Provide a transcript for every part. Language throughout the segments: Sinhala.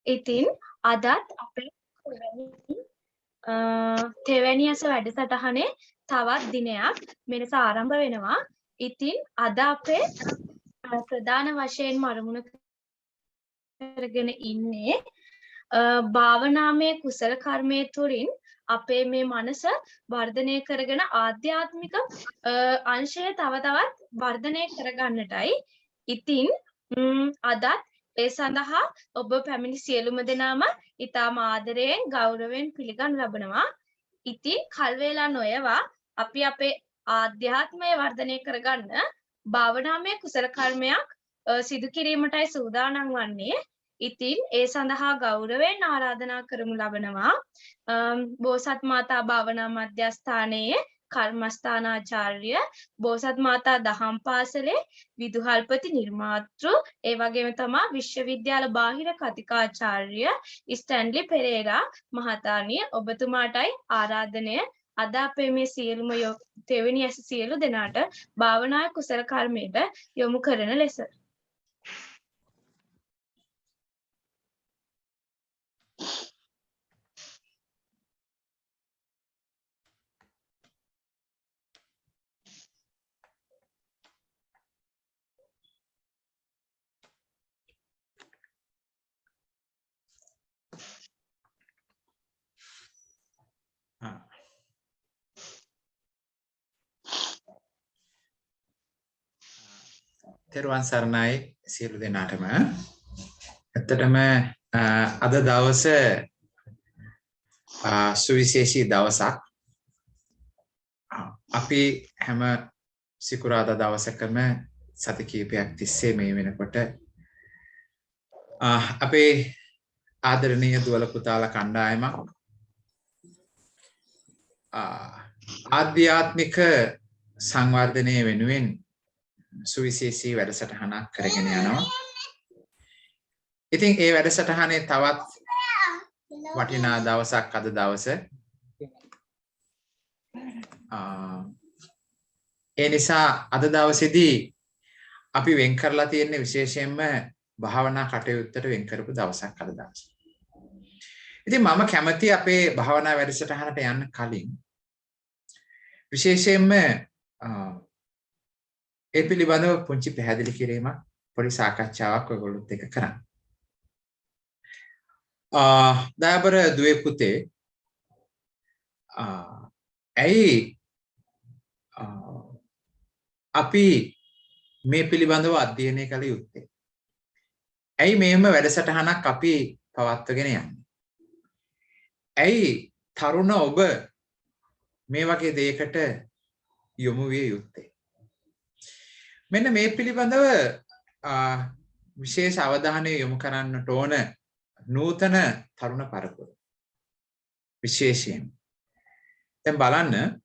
ඉතින් අදත් අපේ තෙවැනි ඇස වැඩසටහනේ තවත් දිනයක් මෙලෙස ආරම්භ වෙනවා. ඉතින් අද අපේ ප්‍රධාන වශයෙන්ම අරමුණු කරගෙන ඉන්නේ භාවනාමය කුසල කර්මයේ තුලින් අපේ මේ මනස වර්ධනය කරගෙන ආධ්‍යාත්මික අංශය තව තවත් වර්ධනය කරගන්නටයි. ඉතින් අදත් ඒ සඳහා ඔබ පැමිණි සියලුම දෙනාම ඉතාම ආදරයෙන් ගෞරවයෙන් පිළිගනු ලබනවා. ඉතින් කල් වේලා නොයවා අපි අපේ ආධ්‍යාත්මය වර්ධනය කරගන්න භාවනාමය කුසල කර්මයක් සිදු කිරීමටයි සූදානම් වන්නේ. ඉතින් ඒ සඳහා ගෞරවයෙන් ආරාධනා කරමු ලබනවා බෝසත් මාතා භාවනා මධ්‍යස්ථානයේ කර්මස්ථානාචාර්ය බෝසත් මාතා දහම් පාසලේ විදුහල්පති නිර්මාතෘ ඒ වගේම තමයි විශ්වවිද්‍යාල බාහිර කතිකාචාර්ය ස්ටැන්ලි පෙරේරා මහතාණිය ඔබතුමාටයි ආරාධනය අද අපේ මේ සියලුම තෙවෙනි ඇස සියලු දෙනාට භාවනා කුසල කර්මයට යොමු කරන ලෙස තෙරුවන් සරණයි සියලු දෙනාටම. ඇත්තටම අද දවස සුවිශේෂී දවසක්. අපි හැම සිකුරාදා දවසකම සති කිහිපයක් තිස්සේ මේ වෙනකොට අපේ ආදරණීය දුවල පුතාලා කණ්ඩායමක් ආධ්‍යාත්මික සංවර්ධනය වෙනුවෙන් සුවිශේෂී වැඩසටහනක් කරගෙන යනවා. ඉතින් ඒ වැඩසටහනේ තවත් වටිනා දවසක් අද දවස. ඒ නිසා අද දවසේදී අපි වෙන් කරලා තියෙන විශේෂයෙන්ම භාවනා කටයුත්තට වෙන් කරපු දවසක් අද දවස. ඉතින් මම කැමති අපේ භාවනා වැඩසටහනට යන්න කලින් විශේෂයෙන්ම ඒ පිළිබඳව පුංචි පැහැදිලි කිරීමක් පොඩි සාකච්ඡාවක් ඔයගොල්ලොත් එක්ක කරන්න. දයාබර දුවේ පුතේ ඇයි අපි මේ පිළිබඳව අධ්‍යයනය කළ යුත්තේ? ඇයි මෙහෙම වැඩසටහනක් අපි පවත්වගෙන යන්නේ? ඇයි තරුණ ඔබ මේ වගේ දෙයකට යොමු විය යුත්තේ? මෙන්න මේ පිළිබඳව විශේෂ අවධානය යොමු කරන්නට ඕන නූතන තරුණ පරපුර. විශේෂයෙන් දැන් බලන්න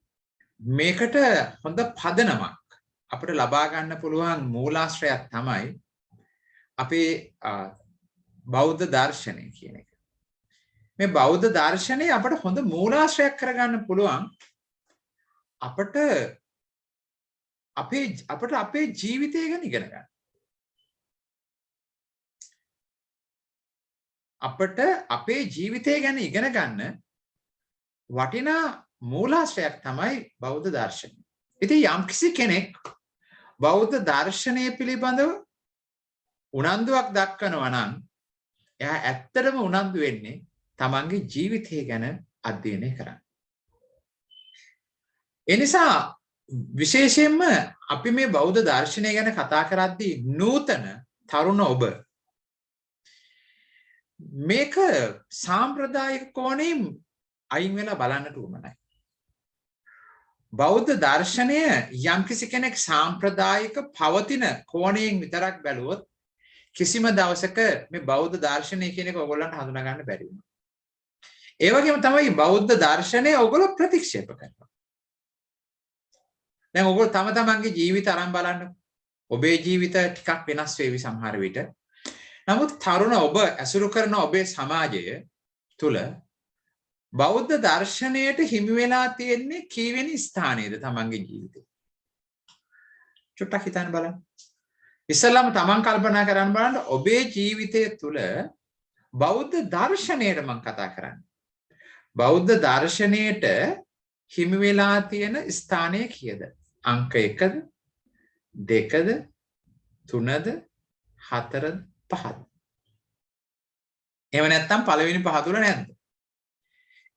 මේකට හොඳ පදනමක් අපිට ලබා ගන්න පුළුවන් මූලාශ්‍රයක් තමයි අපේ බෞද්ධ දර්ශනය කියන එක. මේ බෞද්ධ දර්ශනය අපිට හොඳ මූලාශ්‍රයක් කරගන්න පුළුවන් අපිට අපේ ජීවිතය ගැන ඉගෙන ගන්න. අපිට අපේ ජීවිතය ගැන ඉගෙන ගන්න වටිනා මූලාශ්‍රයක් තමයි බෞද්ධ දර්ශනය. ඉතින් යම්කිසි කෙනෙක් බෞද්ධ දර්ශනය පිළිබඳව උනන්දුවක් දක්වනවා නම් එයා ඇත්තටම උනන්දු වෙන්නේ තමන්ගේ ජීවිතය ගැන අධ්‍යයනය කරන්න. ඒ නිසා විශේෂයෙන්ම අපි මේ බෞද්ධ දර්ශනය ගැන කතා කරද්දී නූතන තරුණ ඔබ මේක සාම්ප්‍රදායික කෝණයෙන් අයින් වෙලා බලන්නට උවමනයි. බෞද්ධ දර්ශනය යම්කිසි කෙනෙක් සාම්ප්‍රදායික පවතින කෝණයෙන් විතරක් බැලුවොත් කිසිම දවසක මේ බෞද්ධ දර්ශනය කියන එක ඔයගොල්ලන්ට හඳුනා ගන්න බැරි වෙනවා. ඒ වගේම තමයි බෞද්ධ දර්ශනය ඔයගොල්ලෝ ප්‍රතික්ෂේප කරනවා. දැන් ඔයගොල්ලෝ තම තමන්ගේ ජීවිත අරන් බලන්න. ඔබේ ජීවිත ටිකක් වෙනස් වෙවි සමහර විට. නමුත් තරුණ ඔබ ඇසුරු කරන ඔබේ සමාජය තුල බෞද්ධ දර්ශනයට හිමි වෙලා තියෙන්නේ කීවෙනි ස්ථානයේද තමන්ගේ ජීවිතේ? චුට්ටක් හිතන්න බලන්න. ඉස්සෙල්ලාම තමන් කල්පනා කරන්න බලන්න ඔබේ ජීවිතය තුල බෞද්ධ දර්ශනයට මම කතා කරන්නේ. බෞද්ධ දර්ශනයට හිමි වෙලා තියෙන ස්ථානය කීයද? අංක 1ද 2ද 3ද 4ද 5ද? එහෙම නැත්නම් පළවෙනි පහ තුල නැද්ද?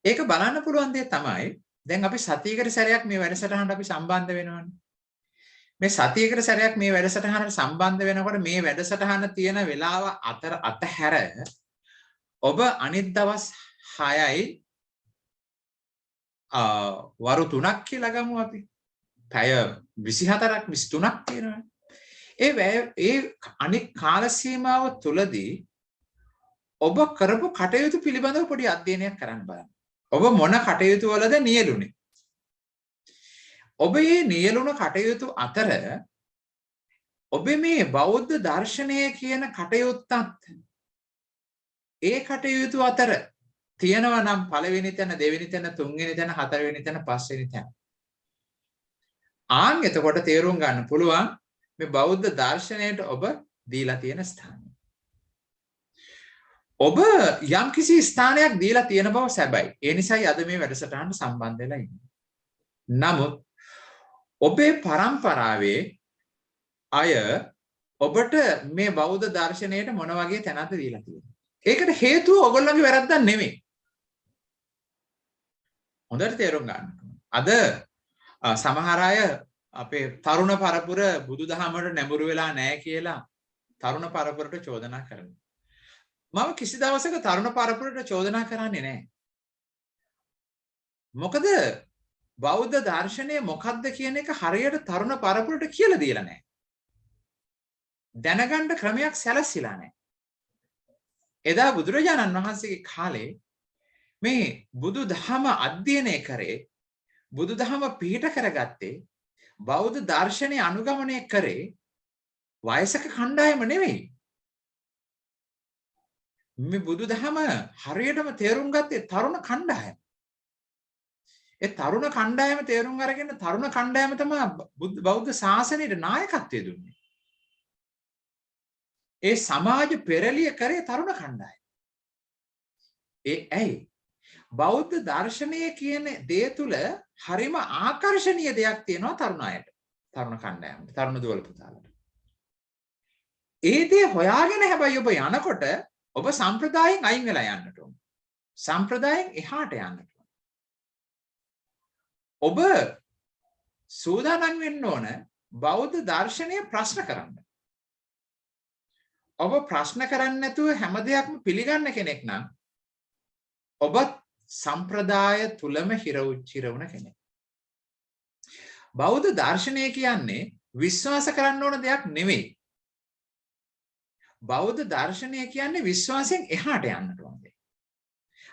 ඒක බලන්න පුළුවන් දේ තමයි දැන් අපි සතියකට සැරයක් මේ වැඩසටහනට අපි සම්බන්ධ වෙනවනේ. මේ සතියකට සැරයක් මේ වැඩසටහනට සම්බන්ධ වෙනකොට මේ වැඩසටහන තියෙන වෙලාව අතහැර ඔබ අනිත් දවස් 6යි වරු 3ක් කියලා ගමු අපි. පැය 24ක් 23ක් තියෙනවානේ. ඒ අනික් කාල සීමාව තුලදී ඔබ කරපු කටයුතු පිළිබඳව පොඩි අධ්‍යයනයක් කරන්න බලන්න. ඔබ මොන කටයුතු වලද නියැලුනේ? ඔබ මේ නියැලුණ කටයුතු අතර ඔබ මේ බෞද්ධ දර්ශනය කියන කටයුත්තත් ඒ කටයුතු අතර තියෙනවා නම් පළවෙනි තැන, දෙවෙනි තැන, තුන්වෙනි තැන, හතරවෙනි තැන, පස්වෙනි තැන. ආන් එතකොට තේරුම් ගන්න පුළුවන් මේ බෞද්ධ දර්ශනයට ඔබ දීලා තියෙන ස්ථානය. ඔබ යම්කිසි ස්ථානයක් දීලා තියෙන බව සැබයි. ඒ නිසායි අද මේ වැඩසටහනට සම්බන්ධ වෙලා ඉන්නේ. නමුත් ඔබේ පරම්පරාවේ අය ඔබට මේ බෞද්ධ දර්ශනයට මොන වගේ තැනක්ද දීලා තියෙන්නේ? ඒකට හේතුව ඔයගොල්ලන්ගේ වැරද්දක් නෙමෙයි. හොඳට තේරුම් ගන්න. අද සමහර අය අපේ තරුණ පරපුර බුදුදහමට නැඹුරු වෙලා නැහැ කියලා තරුණ පරපුරට චෝදනා කරනවා. මම කිසි දවසක තරුණ පරපුරට චෝදනා කරන්නේ නැහැ. මොකද බෞද්ධ දර්ශනය මොකක්ද කියන එක හරියට තරුණ පරපුරට කියලා දීලා නැහැ. දැනගන්න ක්‍රමයක් සැලසිලා නැහැ. එදා බුදුරජාණන් වහන්සේගේ කාලේ මේ බුදුදහම අධ්‍යයනය කරේ, බුදුදහම පිහිට කරගත්තේ, බෞද්ධ දර්ශනය අනුගමනය කරේ වයසක කණ්ඩායම නෙවෙයි. මේ බුදුදහම හරියටම තේරුම් ගත්තේ තරුණ කණ්ඩායම. ඒ තරුණ කණ්ඩායම තේරුම් අරගෙන තරුණ කණ්ඩායම තමයි බෞද්ධ ශාසනයට නායකත්වය දුන්නේ. ඒ සමාජ පෙරළිය කරේ තරුණ කණ්ඩායම. ඒ ඇයි? බෞද්ධ දර්ශනය කියන දේ තුල හරිම ආකර්ශනීය දෙයක් තියෙනවා තරුණ අයට. තරුණ කණ්ඩායමට, තරුණ දුවල පුතාලට. ඒ දේ හොයාගෙන හැබැයි ඔබ යනකොට ඔබ සම්ප්‍රදායෙන් අයින් වෙලා යන්නට ඕන. සම්ප්‍රදායෙන් එහාට යන්නට ඕන. ඔබ සූදානම් වෙන්න ඕන බෞද්ධ දර්ශනය ප්‍රශ්න කරන්න. ඔබ ප්‍රශ්න කරන්නේ නැතුව හැම දෙයක්ම පිළිගන්න කෙනෙක් නම් ඔබ සම්ප්‍රදාය තුලම හිරවුන කෙනෙක්. බෞද්ධ දර්ශනය කියන්නේ විශ්වාස කරන්න ඕන දෙයක් නෙවෙයි. බෞද්ධ දර්ශනය කියන්නේ විශ්වාසයෙන් එහාට යන්නට ඕන දෙයක්.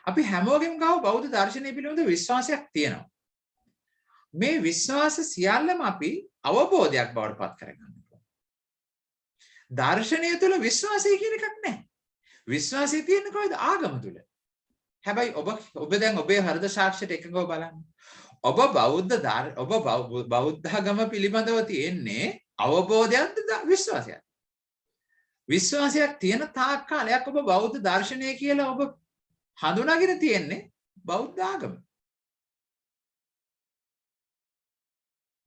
අපි හැමෝගෙම ගාව බෞද්ධ දර්ශනය පිළිබඳ විශ්වාසයක් තියෙනවා. මේ විශ්වාස සියල්ලම අපි අවබෝධයක් බවට පත් කරගන්න ඕන. දර්ශනය තුල විශ්වාසය කියන එකක් නැහැ. විශ්වාසය තියෙන්නේ කොහෙද? ආගම තුල. හැබැයි ඔබ දැන් ඔබේ හෘද සාක්ෂියට එකඟව බලන්න. ඔබ බෞද්ධ පිළිබඳව තියෙන්නේ අවබෝධයක්ද විශ්වාසයක්ද? විශ්වාසයක් තියෙන තාක් කාලයක් ඔබ බෞද්ධ දර්ශනය කියලා ඔබ හඳුනාගෙන තියෙන්නේ බෞද්ධ ආගම.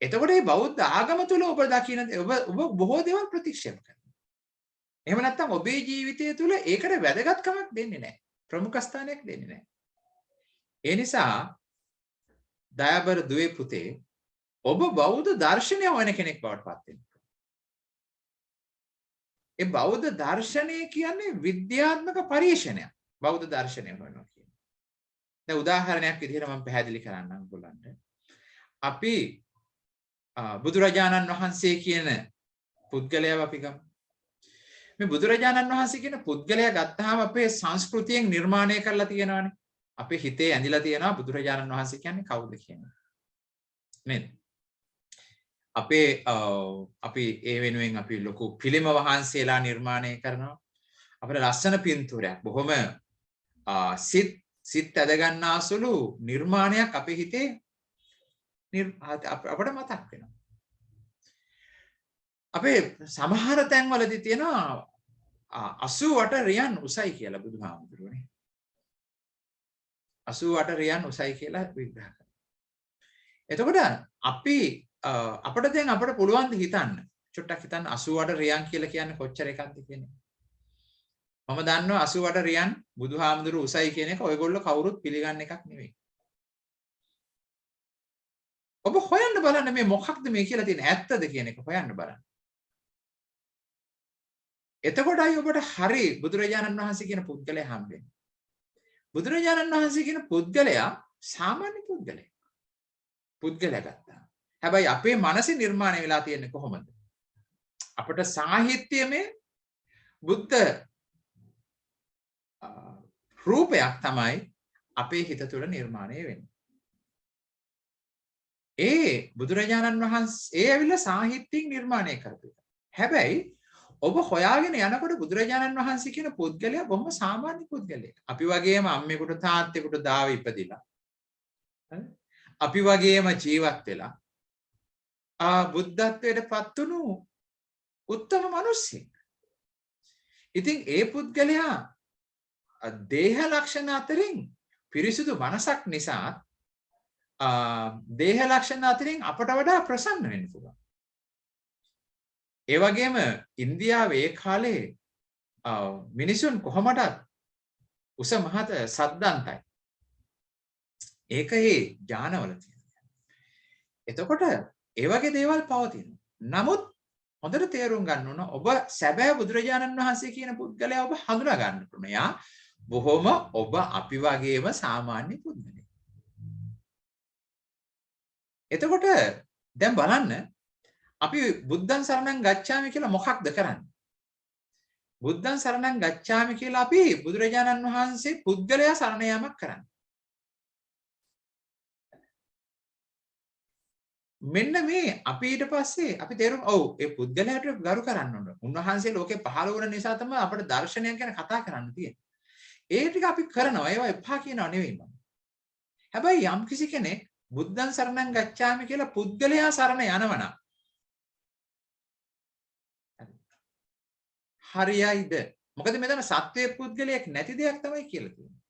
එතකොට මේ බෞද්ධ ආගම තුල ඔබ දකින ඔබ බොහෝ දේවල් ප්‍රතික්ෂේප කරනවා. එහෙම නැත්නම් ඔබේ ජීවිතය තුල ඒකට වැදගත්කමක් දෙන්නේ නැහැ. ප්‍රමුඛ ස්ථානයක් දෙන්නේ නැහැ. ඒ නිසා දයාබර දුවේ පුතේ ඔබ බෞද්ධ දර්ශනය හොයන කෙනෙක් බවට පත් වෙන්න. ඒ බෞද්ධ දර්ශනය කියන්නේ විද්‍යාත්මක පරීක්ෂණයක්. බෞද්ධ දර්ශනය හොයනවා කියන්නේ. දැන් උදාහරණයක් විදිහට මම පැහැදිලි කරන්නම් ඔයගොල්ලන්ට. අපි බුදුරජාණන් වහන්සේ කියන පුද්ගලයාව අපි ගමු. මේ බුදුරජාණන් වහන්සේ කියන පුද්ගලයා ගත්තාම අපේ සංස්කෘතියෙන් නිර්මාණය කරලා තියෙනවානේ. අපේ හිතේ ඇඳිලා තියෙනවා බුදුරජාණන් වහන්සේ කියන්නේ කවුද කියන්නේ. නේද? අපි ඒ වෙනුවෙන් අපි ලොකු පිළිම වහන්සේලා නිර්මාණය කරනවා. අපේ ලස්සන පින්තූරයක් බොහොම සිත් ඇද ගන්නාසුළු නිර්මාණයක් අපේ හිතේ අපට මතක් වෙනවා. අපේ සමහර තැන්වලදී තියෙනවා 88 රියන් උසයි කියලා බුදුහාමුදුරුවනේ. 88 රියන් උසයි කියලා විග්‍රහ කරනවා. එතකොට අපි අපිට දැන් අපිට පුළුවන් ද හිතන්න චුට්ටක් හිතන්න 88 රියන් කියලා කියන්නේ කොච්චර එකක්ද කියන්නේ. මම දන්නවා 88 රියන් බුදුහාමුදුරුවෝ උසයි කියන එක ඔයගොල්ලෝ කවුරුත් පිළිගන්න එකක් නෙවෙයි. ඔබ හොයන්න බලන්න මේ මොකක්ද මේ කියලා තියෙන ඇත්තද කියන එක හොයන්න බලන්න. එතකොටයි ඔබට හරි බුදුරජාණන් වහන්සේ කියන පුද්ගලයා හම්බෙන්නේ. බුදුරජාණන් වහන්සේ කියන පුද්ගලයා සාමාන්‍ය පුද්ගලයෙක්. පුද්ගලයා ගත්තා. හැබැයි අපේ මනසේ නිර්මාණය වෙලා තියෙන්නේ කොහොමද? අපට සාහිත්‍යයේ බුද්ධ රූපයක් තමයි අපේ හිත තුළ නිර්මාණය වෙන්නේ. ඒ බුදුරජාණන් වහන්සේ ඒ ඇවිල්ලා සාහිත්‍යයෙන් නිර්මාණය කරපු එක. හැබැයි ඔබ හොයාගෙන යනකොට බුදුරජාණන් වහන්සේ කියන පුද්ගලයා බොහොම සාමාන්‍ය පුද්ගලයෙක්. අපි වගේම අම්මෙකුට තාත්තෙකුට දාව ඉපදිලා. අපි වගේම ජීවත් වෙලා බුද්ධත්වයට පත් වුණු උත්තම මිනිස්සෙක්. ඉතින් ඒ පුද්ගලයා දේහ ලක්ෂණ අතරින් පිරිසුදු මනසක් නිසා දේහ ලක්ෂණ අතරින් අපට වඩා ප්‍රසන්න වෙන්න පුළුවන්. ඒ වගේම ඉන්දියාවේ ඒ කාලේ මිනිසුන් කොහොමද උස මහත සද්දන්තයි. ඒකේ ඥානවල තියෙනවා. එතකොට ඒ වගේ දේවල් පවතිනවා. නමුත් හොඳට තේරුම් ගන්න ඕන ඔබ සැබෑ බුදුරජාණන් වහන්සේ කියන පුද්ගලයා ඔබ හඳුනා ගන්න ඕන. යා බොහොම ඔබ අපි වගේම සාමාන්‍ය පුද්ගලයෙක්. එතකොට දැන් බලන්න අපි බුද්ධං සරණං ගච්ඡාමි කියලා මොකක්ද කරන්නේ? බුද්ධං සරණං ගච්ඡාමි කියලා අපි බුදුරජාණන් වහන්සේ පුද්ගලයා සරණ යාමක් කරන්නේ. මෙන්න මේ අපි ඊට පස්සේ අපි තේරුම් ඒ පුද්ගලයාට ගරු කරන්න ඕන. උන්වහන්සේ ලෝකේ පහළ වුණ නිසා තමයි අපිට දර්ශනයක් ගැන කතා කරන්න තියෙන්නේ. ඒ ටික අපි කරනවා. ඒවා එපා කියනවා නෙවෙයි මම. හැබැයි යම් කිසි කෙනෙක් බුද්ධං සරණං ගච්ඡාමි කියලා පුද්ගලයා සරණ යනවනම් හරියයිද? මොකද මෙතන සත්වයේ පුද්ගලයක් නැති දෙයක් තමයි කියලා තියෙන්නේ.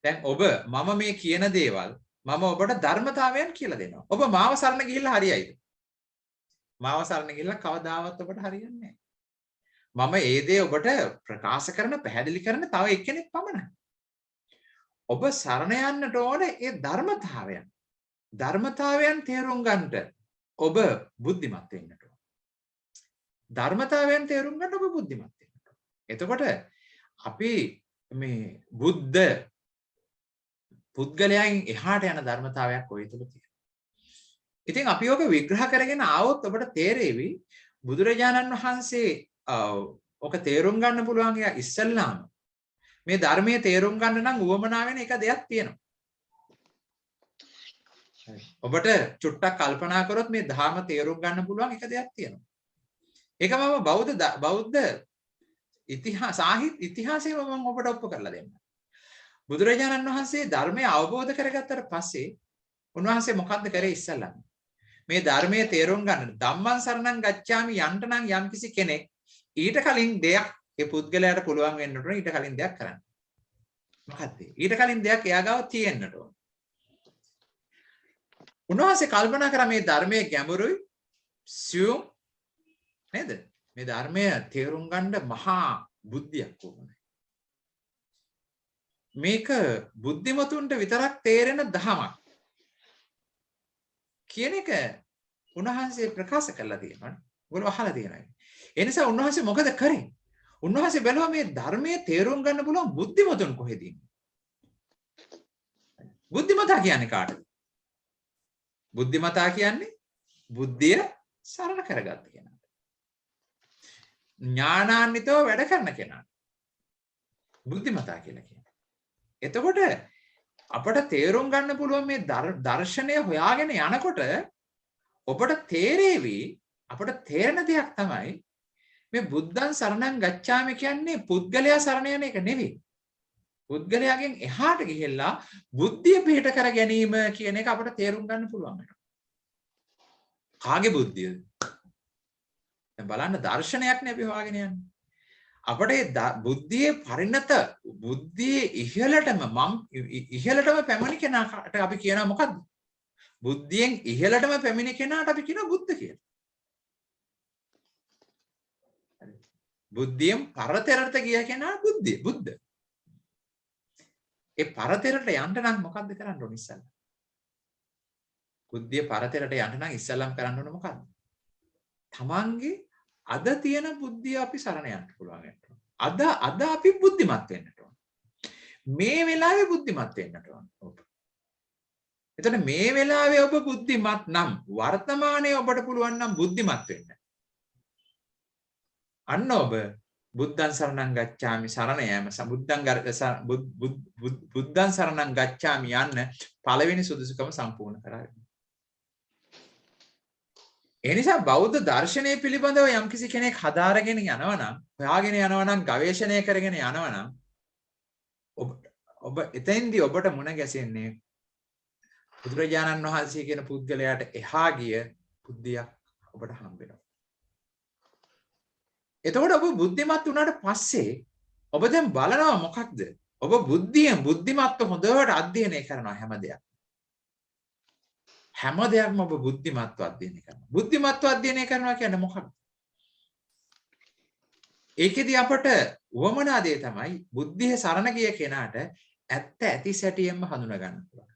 දැන් ඔබ මම මේ කියන දේවල් මම ඔබට ධර්මතාවයන් කියලා දෙනවා. ඔබ මාව සරණ ගිහිල්ලා හරියයිද? මාව සරණ ගිහිල්ලා කවදාවත් ඔබට හරියන්නේ නැහැ. මම ඒ දේ ඔබට ප්‍රකාශ කරන පැහැදිලි කරන තව එක්කෙනෙක් පමණයි. ඔබ සරණ යන්නට ඕනේ ඒ ධර්මතාවයන්. ධර්මතාවයන් තේරුම් ගන්නට ඔබ බුද්ධිමත් වෙන්නට ඕන. ධර්මතාවයන් තේරුම් ගන්න ඔබ බුද්ධිමත් වෙන්නට ඕන. එතකොට අපි මේ බුද්ධ පුද්ගලයන් එහාට යන ධර්මතාවයක් ඔය තුල තියෙනවා. ඉතින් අපි ඔක විග්‍රහ කරගෙන ආවොත් ඔබට තේරෙවි බුදුරජාණන් වහන්සේ ඔක තේරුම් ගන්න පුළුවන් යා ඉස්සල්ලාම මේ ධර්මයේ තේරුම් ගන්න නම් උවමනා වෙන එක දෙයක් තියෙනවා. ඔබට චුට්ටක් කල්පනා කරොත් මේ ධර්ම තේරුම් ගන්න පුළුවන් එක දෙයක් තියෙනවා. ඒක මම බෞද්ධ ඉතිහාසයේ මම ඔබට ඔප්පු කරලා දෙන්නම්. බුදුරජාණන් වහන්සේ ධර්මය අවබෝධ කරගත්තට පස්සේ උන්වහන්සේ මොකද්ද කරේ ඉස්සල්ලාම? මේ ධර්මයේ තේරුම් ගන්න ධම්මං සරණං ගච්ඡාමි යන්න නම් යම්කිසි කෙනෙක් ඊට කලින් දෙයක් ඒ පුද්ගලයාට පුළුවන් වෙන්න ඕන ඊට කලින් දෙයක් කරන්න. මොකක්ද? ඊට කලින් දෙයක් එයා ගාව තියෙන්නට ඕන. උන්වහන්සේ කල්පනා කරා මේ ධර්මයේ ගැඹුරුයි සියුම් නේද? මේ ධර්මය තේරුම් ගන්න මහා බුද්ධියක් ඕනේ. මේක බුද්ධිමතුන්ට විතරක් තේරෙන දහමක් කියන එක උන්වහන්සේ ප්‍රකාශ කළා තියෙනවා. ඔයගොල්ලෝ අහලා තියෙනවා. ඒ නිසා උන්වහන්සේ මොකද කරේ? උන්වහන්සේ බැලුවා මේ ධර්මයේ තේරුම් ගන්න පුළුවන් බුද්ධිමතුන් කොහෙද ඉන්නේ? බුද්ධිමතා කියන්නේ කාටද? බුද්ධිමතා කියන්නේ බුද්ධිය සරණ කරගත්ත කෙනාට. ඥානාන්විතව වැඩ කරන කෙනාට. බුද්ධිමතා කියලා කියන්නේ. එතකොට අපට තේරුම් ගන්න පුළුවන් මේ දර්ශනය හොයාගෙන යනකොට ඔබට තේරෙවි අපට තේරෙන දෙයක් තමයි මේ බුද්ධං සරණං ගච්ඡාමි කියන්නේ පුද්ගලයා සරණ යන එක නෙවෙයි. පුද්ගලයාගෙන් එහාට ගිහිල්ලා බුද්ධිය පිහිට කර ගැනීම කියන එක අපට තේරුම් ගන්න පුළුවන් වෙනවා. කාගේ බුද්ධියද? දැන් බලන්න දර්ශනයක් නේ අපි හොයාගෙන යන්නේ. අපට බුද්ධියේ පරිණත බුද්ධියේ ඉහළටම ඉහළටම පැමිණි කෙනාට අපි කියනවා මොකද්ද? බුද්ධියෙන් ඉහළටම පැමිණි කෙනාට අපි කියනවා බුද්ධ කියලා. බුද්ධියෙන් පරතරට ගිය කෙනා බුද්ධ. ඒ පරතරට යන්න නම් මොකද්ද කරන්න ඕනේ ඉස්සල්ලා? බුද්ධිය පරතරට යන්න නම් ඉස්සල්ලාම කරන්න ඕනේ මොකද්ද? තමන්ගේ අද තියෙන බුද්ධිය අපි සරණ යන්න පුළුවන්. අද අපි බුද්ධිමත් වෙන්න ඕන. මේ වෙලාවේ බුද්ධිමත් වෙන්න ඕන. එතකොට මේ වෙලාවේ ඔබ බුද්ධිමත් නම් වර්තමානයේ ඔබට පුළුවන් නම් බුද්ධිමත් වෙන්න. අන්න ඔබ බුද්ධං සරණං ගච්ඡාමි සරණ යෑම බුද්ධං සරණං ගච්ඡාමි යන්න පළවෙනි සුදුසුකම සම්පූර්ණ කරගන්න. ඒ නිසා බෞද්ධ දර්ශනය පිළිබඳව යම්කිසි කෙනෙක් හදාරගෙන යනවා නම්, හොයාගෙන යනවා නම්, ගවේෂණය කරගෙන යනවා නම් ඔබ එතෙන්දී ඔබට මුණ ගැසෙන්නේ බුදුරජාණන් වහන්සේ කියන පුද්ගලයාට එහා ගිය බුද්ධියක් ඔබට හම්බ වෙනවා. එතකොට ඔබ බුද්ධිමත් වුණාට පස්සේ ඔබ දැන් බලනවා මොකක්ද? ඔබ බුද්ධිමත්ව හොඳට අධ්‍යයනය කරනවා හැම දෙයක්ම ඔබ බුද්ධිමත්ව අධ්‍යයනය කරනවා. බුද්ධිමත්ව අධ්‍යයනය කරනවා කියන්නේ මොකක්ද? ඒකෙදී අපට වමනා දේ තමයි බුද්ධිය සරණ ගිය කෙනාට ඇත්ත ඇති සැටියෙන්ම හඳුනා ගන්න පුළුවන්.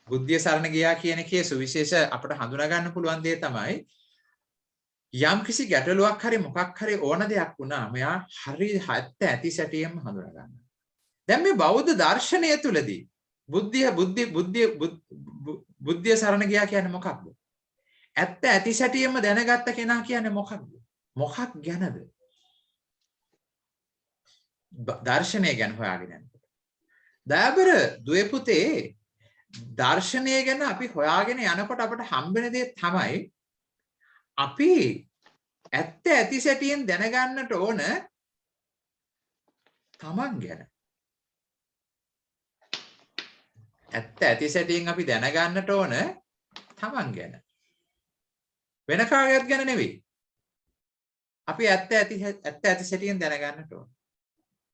බුද්ධිය සරණ ගියා කියන එකේ සුවිශේෂ අපට හඳුනා ගන්න පුළුවන් දේ තමයි යම් කිසි ගැටලුවක් හරි මොකක් හරි ඕන දෙයක් වුණා මෙයා හරි ඇත්ත ඇති සැටියෙන්ම හඳුනා ගන්නවා. දැන් මේ බෞද්ධ දර්ශනය තුලදී බුද්ධිය සරණ ගියා කියන්නේ මොකක්ද? ඇත්ත ඇති සැටියෙන්ම දැනගත්ත කෙනා කියන්නේ මොකක්ද? මොකක් ගැනද? දර්ශනය ගැන හොයාගෙන යනකොට. දයාබර දුවේ පුතේ දර්ශනය ගැන අපි හොයාගෙන යනකොට අපට හම්බෙන දේ තමයි අපි ඇත්ත ඇති සැටියෙන් දැනගන්නට ඕන තමන් ගැන. ඇත්ත ඇති සැටියෙන් අපි දැනගන්නට ඕන තමන් ගැන. වෙන කාගේත් ගැන නෙවෙයි. අපි ඇත්ත ඇති සැටියෙන් දැනගන්නට ඕන.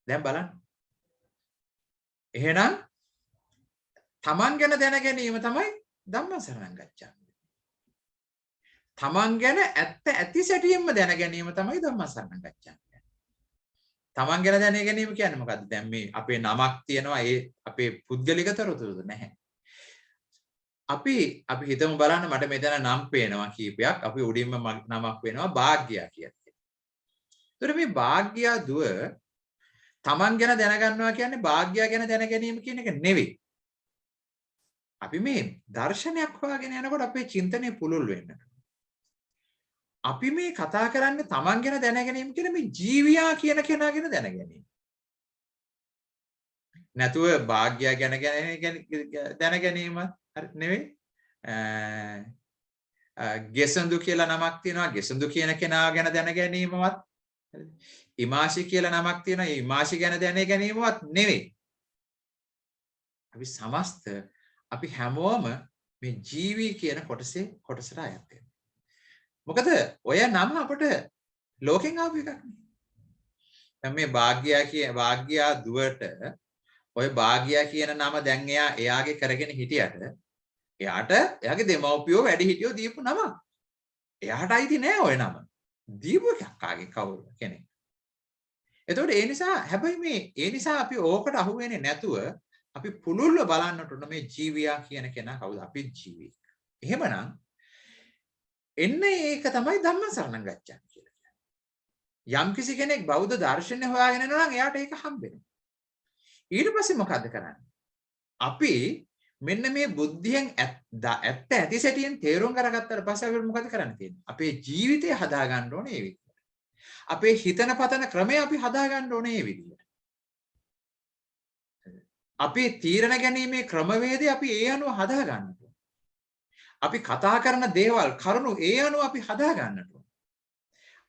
දැන් බලන්න. එහෙනම් තමන් ගැන දැන ගැනීම තමයි ධම්මසරණං ගච්ඡාමි. තමන් ගැන ඇත්ත ඇති සැටියෙන්ම දැන ගැනීම තමයි ධම්මසරණං ගච්ඡාමි. තමන් ගැන දැන ගැනීම කියන්නේ මොකද්ද? දැන් මේ අපේ නමක් තියෙනවා ඒ අපේ පුද්ගලික තොරතුරු නැහැ. අපි හිතමු බලන්න මට මෙතන නම් පේනවා කීපයක්. අපි උඩින්ම නමක් වෙනවා භාග්‍යා කියලා. ඒතර මේ භාග්‍යා දුව තමන් ගැන දැනගන්නවා කියන්නේ භාග්‍යා ගැන දැන ගැනීම කියන එක නෙවෙයි. අපි මේ දර්ශනයක් හොයාගෙන යනකොට අපේ චින්තනය පුළුල් වෙන්න. අපි මේ කතා කරන්නේ තමන් ගැන දැන ගැනීම කියන මේ ජීවියා කියන කෙනා ගැන දැන ගැනීම. නැතුව භාග්‍යා ගැන දැන ගැනීම නෙවෙයි. ගෙසඳු කියලා නමක් තියෙනවා. ගෙසඳු කියන කෙනා ගැන දැන ගැනීමවත් ඉමාෂි කියලා නමක් තියෙනවා. ඒ ඉමාෂි ගැන දැන ගැනීමවත් නෙවෙයි. අපි සමස්ත අපි හැමෝම මේ ජීවි කියන කොටසට අයත් වෙනවා. මොකද ඔය නම අපට ලෝකෙන් ආපු එකක් නේ. දැන් මේ භාග්‍යා දුවට ඔය භාග්‍යා කියන නම දැන් එයාගේ කරගෙන හිටියට එයාගේ දෙමව්පියෝ වැඩි හිටියෝ දීපු නම. එයාට අයිති නෑ ඔය නම. දීපු එකක් කාගේ කවුරු කෙනෙක්. එතකොට ඒ නිසා අපි ඕකට අහු වෙන්නේ නැතුව අපි පුළුල්ව බලන්නට උන මේ ජීවියා කියන කෙනා කවුද? අපි ජීවි. එහෙමනම් එන්නේ ඒක තමයි ධම්මසරණං ගච්ඡාමි කියලා කියන්නේ. යම්කිසි කෙනෙක් බෞද්ධ දර්ශනය හොයාගෙන යනවා නම් එයාට ඒක හම්බ වෙනවා. ඊට පස්සේ මොකද කරන්නේ? අපි මෙන්න මේ බුද්ධියෙන් ඇත්ත ඇති සැටියෙන් තේරුම් කරගත්තාට පස්සේ අපි මොකද කරන්න තියෙන්නේ? අපේ ජීවිතය හදා ගන්න ඕනේ ඒ විදිහට. අපේ හිතන පතන ක්‍රමය අපි හදා ගන්න ඕනේ ඒ විදිහට. අපි තීරණ ගැනීමේ ක්‍රමවේදය අපි ඒ අනුව හදා ගන්න ඕනේ. අපි කතා කරන දේවල් කරුණු ඒ අනුව අපි හදා ගන්නට ඕනේ.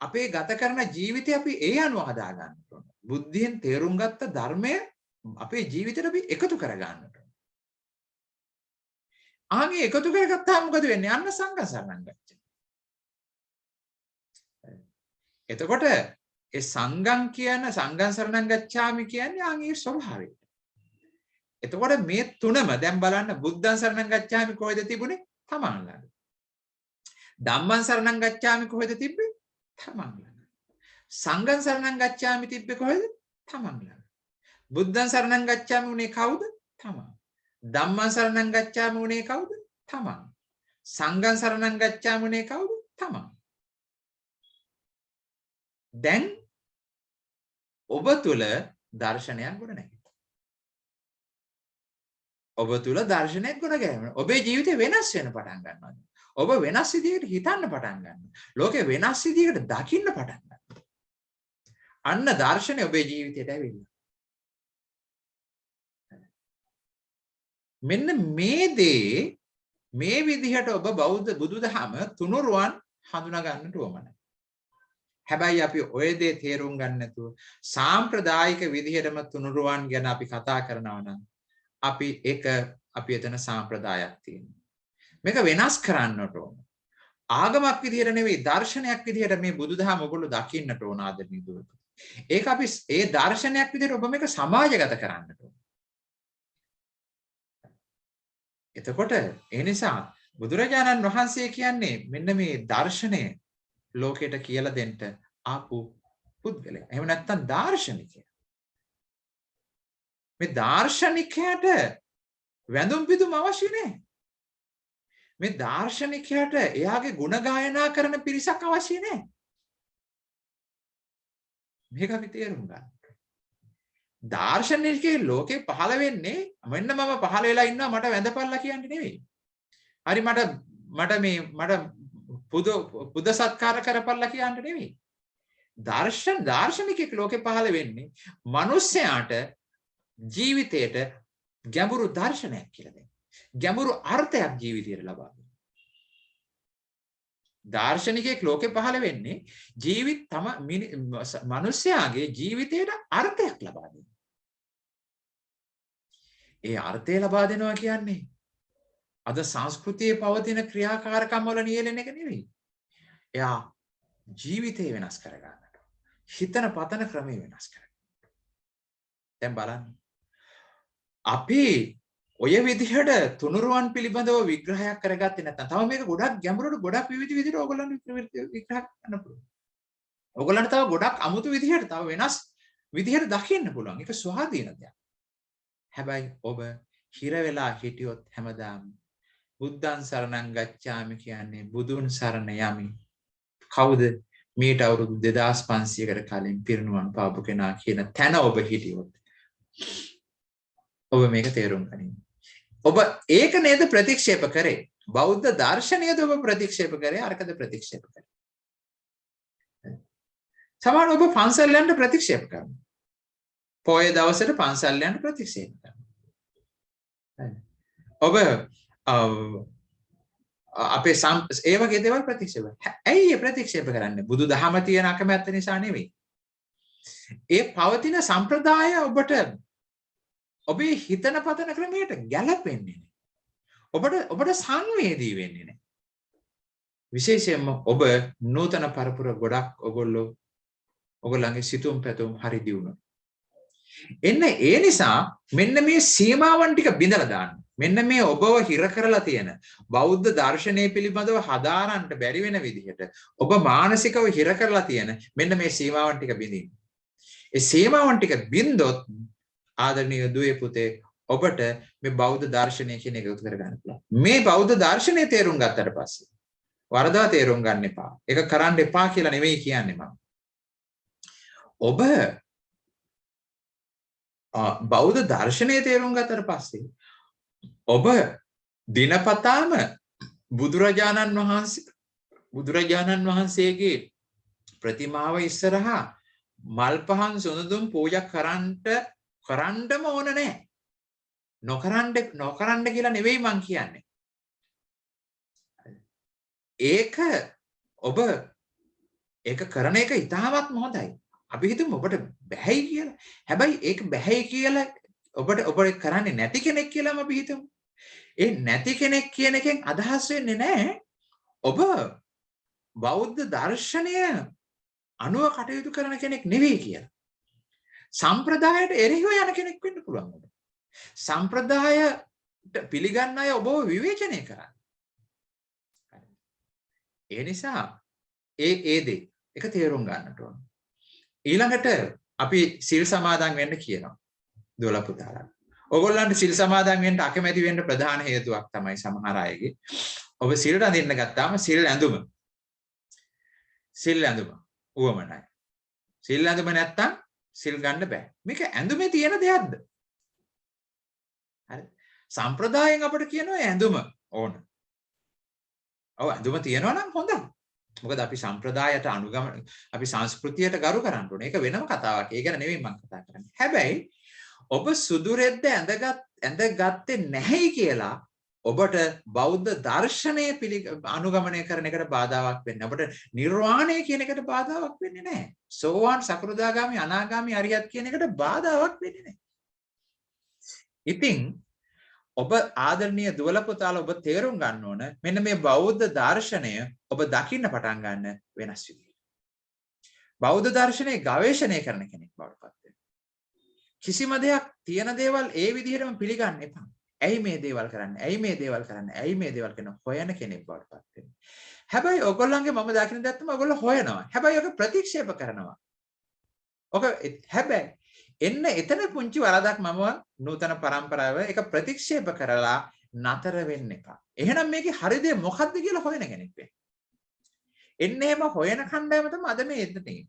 අපේ ගත කරන ජීවිතය අපි ඒ අනුව හදා ගන්නට ඕනේ. බුද්ධියෙන් තේරුම් ගත්ත ධර්මය අපේ ජීවිතේට අපි එකතු කර ගන්නට ඕනේ. ආන්ගේ එකතු කරගත්තාම මොකද වෙන්නේ? අන්න සංඝසරණං ගච්ඡාමි. එතකොට ඒ සංඝං කියන සංඝං සරණං ගච්ඡාමි කියන්නේ ආන්ගේ ස්වභාවය. එතකොට මේ තුනම දැන් බලන්න බුද්ධං සරණං ගච්ඡාමි කොහෙද තිබුණේ? තමන් ළඟ. ධම්මං සරණං ගච්ඡාමි කොහෙද තිබ්බේ? තමන් ළඟ. සංඝං සරණං ගච්ඡාමි තිබ්බේ කොහෙද? තමන් ළඟ. බුද්ධං සරණං ගච්ඡාමි උනේ කවුද? තමන්. ධම්මං සරණං ගච්ඡාමි උනේ කවුද? තමන්. සංඝං සරණං ගච්ඡාමි උනේ කවුද? තමන්. දැන් ඔබ තුල දර්ශනයක් ගොඩ නැගෙනවා. ඔබ තුල දර්ශනයක් ගොඩ ගැහෙනවා. ඔබේ ජීවිතේ වෙනස් වෙන පටන් ගන්නවා. ඔබ වෙනස් විදිහකට හිතන්න පටන් ගන්නවා. ලෝකේ වෙනස් විදිහකට දකින්න පටන් ගන්නවා. අන්න දර්ශනය ඔබේ ජීවිතයට ඇවිල්ලා. මෙන්න මේ දේ මේ විදිහට ඔබ බෞද්ධ බුදුදහම තුනුරුවන් හඳුනා ගන්නට ඕමනයි. හැබැයි අපි ඔය දේ තේරුම් ගන්න නැතුව සාම්ප්‍රදායික විදිහටම තුනුරුවන් ගැන අපි කතා කරනවා නම් අපි එතන සාම්ප්‍රදායක් තියෙනවා. මේක වෙනස් කරන්නට ඕන. ආගමක් විදිහට නෙවෙයි දර්ශනයක් විදිහට මේ බුදුදහම ඔයගොල්ලෝ දකින්නට ඕන ආදරණීය දුවක. ඒක අපි ඒ දර්ශනයක් විදිහට ඔබ මේක සමාජගත කරන්නට ඕන. එතකොට ඒ නිසා බුදුරජාණන් වහන්සේ කියන්නේ මෙන්න මේ දර්ශනය ලෝකයට කියලා දෙන්න ආපු පුද්ගලයා. එහෙම නැත්නම් දාර්ශනිකයා. මේ දාර්ශනිකයාට වැඳුම් පිදුම් අවශ්‍ය නැහැ. මේ දාර්ශනිකයාට එයාගේ ගුණ ගායනා කරන පිරිසක් අවශ්‍ය නැහැ. මේක අපි තේරුම් ගන්න. දාර්ශනිකයේ ලෝකේ පහළ වෙන්නේ මෙන්න මම පහළ වෙලා ඉන්නවා මට වැඳපල්ලා කියන්නේ නෙවෙයි. හරි මට පුද සත්කාර කරපල්ලා කියන්නේ නෙවෙයි. දාර්ශනිකයෙක් ලෝකේ පහළ වෙන්නේ මිනිස්යාට ජීවිතයට ගැඹුරු දර්ශනයක් කියලා දෙන්න. ගැඹුරු අර්ථයක් ජීවිතයට ලබා දෙන්න. දාර්ශනිකයෙක් ලෝකේ පහළ වෙන්නේ මිනිස්යාගේ ජීවිතයට අර්ථයක් ලබා දෙන්න. ඒ අර්ථය ලබා දෙනවා කියන්නේ අද සංස්කෘතියේ පවතින ක්‍රියාකාරකම් වල නියැලෙන එක නෙවෙයි. එයා ජීවිතය වෙනස් කර ගන්නට. හිතන පතන ක්‍රමය වෙනස් කර ගන්නට. දැන් බලන්න. අපි ඔය විදිහට තුනුරුවන් පිළිබඳව විග්‍රහයක් කරගත්තේ නැත්නම් තව මේක ගොඩක් ගැඹුරට ගොඩක් විවිධ විදිහට ඕගොල්ලන්ට විග්‍රහ කරන්න පුළුවන්. ඕගොල්ලන්ට තව ගොඩක් අමුතු විදිහට තව වෙනස් විදිහට දකින්න පුළුවන්. ඒක ස්වාධීන දෙයක්. හැබැයි ඔබ හිර වෙලා හිටියොත් හැමදාම බුද්ධං සරණං ගච්ඡාමි කියන්නේ බුදුන් සරණ යමි. කවුද? මීට අවුරුදු 2500කට කලින් පිරිනුවම් පාපු කෙනා කියන තැන ඔබ හිටියොත් ඔබ මේක තේරුම් ගනින්න. ඔබ ඒක නේද ප්‍රතික්ෂේප කරේ? බෞද්ධ දර්ශනයද ඔබ ප්‍රතික්ෂේප කරේ? අරකද ප්‍රතික්ෂේප කරේ? සමහර ඔබ පන්සල් යන්න ප්‍රතික්ෂේප කරනවා. පොය දවසට පන්සල් යන්න ප්‍රතික්ෂේප කරනවා. ඔබ අපේ ඒ වගේ දේවල් ප්‍රතික්ෂේප. ඇයි ඒ ප්‍රතික්ෂේප කරන්නේ? බුදුදහම තියෙන අකමැත්ත නිසා නෙවෙයි. ඒ පවතින සම්ප්‍රදාය ඔබේ හිතන පතන ක්‍රමයට ගැලපෙන්නේ නැහැ. ඔබට සංවේදී වෙන්නේ නැහැ. විශේෂයෙන්ම ඔබ නූතන පරපුර ගොඩක් ඔගොල්ලන්ගේ සිතුම් පැතුම් හරි දියුණු. එන්න ඒ නිසා මෙන්න මේ සීමාවන් ටික බිඳලා දාන්න. මෙන්න මේ ඔබව හිර කරලා තියෙන බෞද්ධ දර්ශනය පිළිබඳව හදාරන්න බැරි වෙන විදිහට ඔබ මානසිකව හිර කරලා තියෙන මෙන්න මේ සීමාවන් ටික බිඳින්න. ඒ සීමාවන් ටික බින්දොත් ආදරණීය දුවේ පුතේ ඔබට මේ බෞද්ධ දර්ශනය කියන එක උත්තර ගන්න පුළුවන්. මේ බෞද්ධ දර්ශනය තේරුම් ගත්තට පස්සේ වරදවා තේරුම් ගන්න එපා. ඒක කරන්න එපා කියලා නෙවෙයි කියන්නේ මම. ඔබ බෞද්ධ දර්ශනය තේරුම් ගත්තට පස්සේ ඔබ දිනපතාම බුදුරජාණන් වහන්සේගේ ප්‍රතිමාව ඉස්සරහා මල් පහන් සුනුදුම් පූජා කරන්නම ඕන නැහැ. නොකරන්න කියලා නෙවෙයි මං කියන්නේ. ඒක කරන එක ඉතාමත් හොඳයි. අපි හිතමු ඔබට බැහැයි කියලා. හැබැයි ඒක බැහැයි කියලා ඔබට කරන්නේ නැති කෙනෙක් කියලාම අපි හිතමු. ඒ නැති කෙනෙක් කියන එකෙන් අදහස් වෙන්නේ නැහැ ඔබ බෞද්ධ දර්ශනය අනුව කටයුතු කරන කෙනෙක් නෙවෙයි කියලා. සම්ප්‍රදායට එරෙහිව යන කෙනෙක් වෙන්න පුළුවන් ඔබ. සම්ප්‍රදායට පිළිගන්න අය ඔබව විවේචනය කරන්නේ. ඒ නිසා ඒ දේ එක තේරුම් ගන්නට ඕන. ඊළඟට අපි සිල් සමාදන් වෙන්න කියනවා. දුවල පුතාලා. ඔයගොල්ලන්ට සිල් සමාදන් වෙන්න අකමැති වෙන්න ප්‍රධාන හේතුවක් තමයි සමහර අයගේ. ඔබ සිල් රඳින්න ගත්තාම සිල් ඇඳුම උවමනයි. සිල් ඇඳුම නැත්තම් සිල් ගන්න බෑ. මේක ඇඳුමේ තියෙන දෙයක්ද? හරි. සම්ප්‍රදායෙන් අපිට කියනවා ඇඳුම ඕන. ඔව් ඇඳුම තියනවා නම් හොඳයි. මොකද අපි සම්ප්‍රදායට අනුගමන අපි සංස්කෘතියට ගරු කරන්න ඕනේ. ඒක වෙනම කතාවක්. ඒක ගැන නෙවෙයි මම කතා කරන්නේ. හැබැයි ඔබ සුදු රෙද්ද ඇඳගත්තේ නැහැයි කියලා ඔබට බෞද්ධ දර්ශනය අනුගමනය කරන එකට බාධාවක් වෙන්නේ. ඔබට නිර්වාණය කියන එකට බාධාවක් වෙන්නේ නැහැ. සෝවාන් සකෘදාගාමි අනාගාමි අරියත් කියන එකට බාධාවක් වෙන්නේ නැහැ. ඉතින් ඔබ ආදරණීය දුවල පුතාලා ඔබ තේරුම් ගන්න ඕන මෙන්න මේ බෞද්ධ දර්ශනය ඔබ දකින්න පටන් ගන්න වෙනස් විදිහට. බෞද්ධ දර්ශනය ගවේෂණය කරන කෙනෙක් බවට පත් වෙනවා. කිසිම දෙයක් තියෙන දේවල් ඒ විදිහටම පිළිගන්න එපා. ඇයි මේ දේවල් කරන්නේ? ඇයි මේ දේවල් කරන්නේ? ඇයි මේ දේවල් කරන හොයන කෙනෙක් බවට පත් වෙනවා. හැබැයි ඔයගොල්ලන්ගේ මම දකින්න දැත්තම ඔයගොල්ලෝ හොයනවා. හැබැයි ඔක ප්‍රතික්ෂේප කරනවා. ඔක හැබැයි එන්න එතන පුංචි වරදක් මම නූතන පරම්පරාව ඒක ප්‍රතික්ෂේප කරලා නතර වෙන්න එපා. එහෙනම් මේකේ හරි දේ මොකද්ද කියලා හොයන කෙනෙක් වෙන්න. එන්න එහෙම හොයන කණ්ඩායම තමයි අද මේ එන්නේ.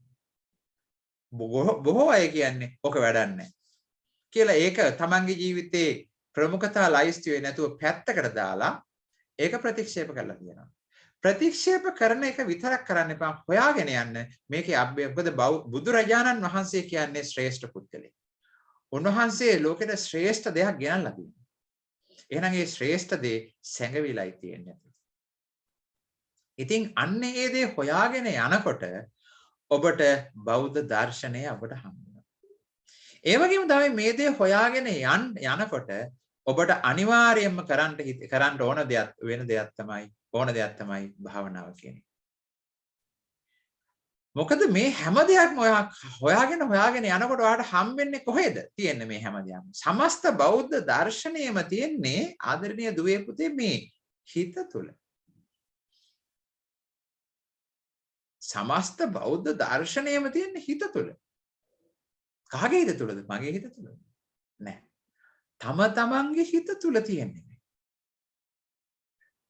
බොහෝ අය කියන්නේ ඔක වැඩක් නැහැ කියලා ඒක තමන්ගේ ජීවිතේ ප්‍රමුඛතා ලයිස්තුවේ නැතුව පැත්තකට දාලා ඒක ප්‍රතික්ෂේප කරලා තියෙනවා. ප්‍රතික්ෂේප කරන එක විතරක් කරන්න එපා. හොයාගෙන යන්න මේකේ අබ්බද බුදුරජාණන් වහන්සේ කියන්නේ ශ්‍රේෂ්ඨ පුද්ගලෙක්. උන්වහන්සේ ලෝකෙට ශ්‍රේෂ්ඨ දෙයක් ගෙනල්ලා තියෙනවා. එහෙනම් ඒ ශ්‍රේෂ්ඨ දේ සැඟවිලයි තියෙන්නේ. ඉතින් අන්න ඒ දේ හොයාගෙන යනකොට ඔබට බෞද්ධ දර්ශනය අපට හම්බ වෙනවා. ඒ වගේම තමයි මේ දේ හොයාගෙන යනකොට ඔබට අනිවාර්යයෙන්ම කරන්න ඕන දෙයක් තමයි භාවනාව කියන්නේ. මොකද මේ හැම දෙයක්ම හොයාගෙන යනකොට ඔයාලට හම්බෙන්නේ කොහෙද? තියෙන්නේ මේ හැම දෙයක්ම. සමස්ත බෞද්ධ දර්ශනයම තියෙන්නේ ආදරණීය දුවේ පුතේ මේ හිත තුල. සමස්ත බෞද්ධ දර්ශනයම තියෙන්නේ හිත තුල. කාගේ හිත තුලද? මගේ හිත තුලද? නෑ. තමන්ගේ හිත තුල තියෙන්නේ.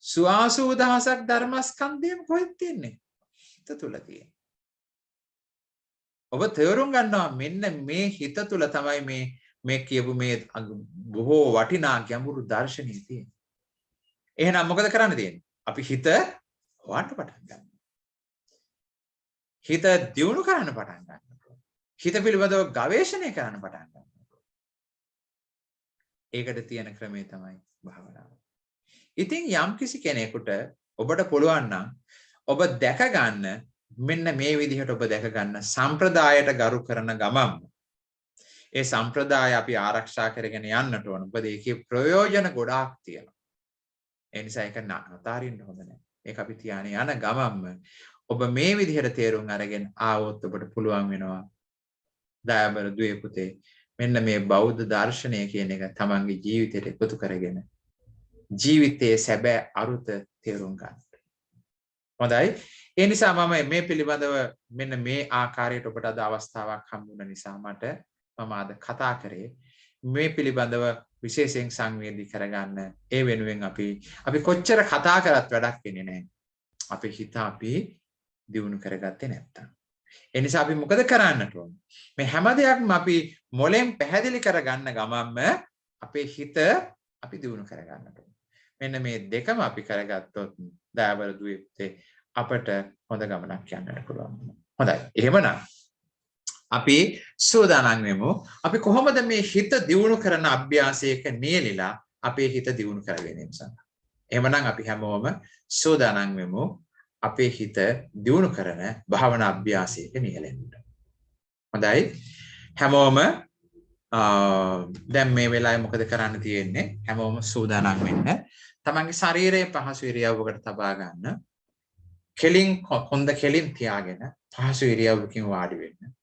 සුවාසූ දහසක් ධර්මස්කන්ධයම කොහෙද තියෙන්නේ? හිත තුල තියෙන්නේ. ඔබ තේරුම් ගන්නවා මෙන්න මේ හිත තුල තමයි මේ කියපු මේ බොහෝ වටිනා ගැඹුරු දර්ශනය තියෙන්නේ. එහෙනම් මොකද කරන්න තියෙන්නේ? අපි හිත හොවන්න පටන් ගන්නවා. හිත දියුණු කරන්න පටන් ගන්නවා. හිත පිළිබඳව ගවේෂණය කරන්න පටන් ගන්නවා. ඒකට තියෙන ක්‍රමය තමයි භාවනාව. ඉතින් යම්කිසි කෙනෙකුට ඔබට පුළුවන් නම් ඔබ දැක ගන්න මෙන්න මේ විදිහට ඔබ දැක ගන්න සම්ප්‍රදායට ගරු කරන ගමම් ඒ සම්ප්‍රදාය අපි ආරක්ෂා කරගෙන යන්නට ඕන. මොකද ඒකේ ප්‍රයෝජන ගොඩාක් තියෙනවා. ඒ නිසා ඒක නතරින්න හොඳ නැහැ. ඒක අපි තියානේ යන ගමම්ම ඔබ මේ විදිහට තේරුම් අරගෙන ආවොත් ඔබට පුළුවන් වෙනවා දයාබර දුවේ පුතේ මෙන්න මේ බෞද්ධ දර්ශනය කියන එක තමන්ගේ ජීවිතයට එකතු කරගෙන ජීවිතයේ සැබෑ අරුත තේරුම් ගන්න. හොඳයි. ඒ නිසා මම මේ පිළිබඳව මෙන්න මේ ආකාරයට ඔබට අද අවස්ථාවක් හම්බුන නිසා මම අද කතා කරේ මේ පිළිබඳව විශේෂයෙන් සංවේදී කරගන්න. ඒ වෙනුවෙන් අපි කොච්චර කතා කරත් වැඩක් වෙන්නේ නැහැ. අපේ හිත අපි දියුණු කරගත්තේ නැත්තම්. ඒ නිසා අපි මොකද කරන්නට ඕන? මේ හැම දෙයක්ම අපි මොලෙන් පැහැදිලි කරගන්න ගමන්ම අපේ හිත අපි දියුණු කරගන්නට ඕන. මෙන්න මේ දෙකම අපි කරගත්තොත් දයාබර දුවේ පුතේ අපට හොඳ ගමනක් යන්නට පුළුවන්. හොඳයි. එහෙමනම් අපි සූදානම් වෙමු. අපි කොහොමද මේ හිත දියුණු කරන අභ්‍යාසයක නියැලිලා අපේ හිත දියුණු කරගැනීම සඳහා. එහෙමනම් අපි හැමෝම සූදානම් වෙමු අපේ හිත දියුණු කරන භාවනා අභ්‍යාසයක නියැලෙන්න. හොඳයි. හැමෝම දැන් මේ වෙලාවේ මොකද කරන්න තියෙන්නේ? හැමෝම සූදානම් වෙන්න. තමන්ගේ ශරීරයේ පහසු ඉරියව්වකට තබා ගන්න. කෙලින් හොඳ කෙලින් තියාගෙන පහසු ඉරියව්වකින් වාඩි වෙන්න.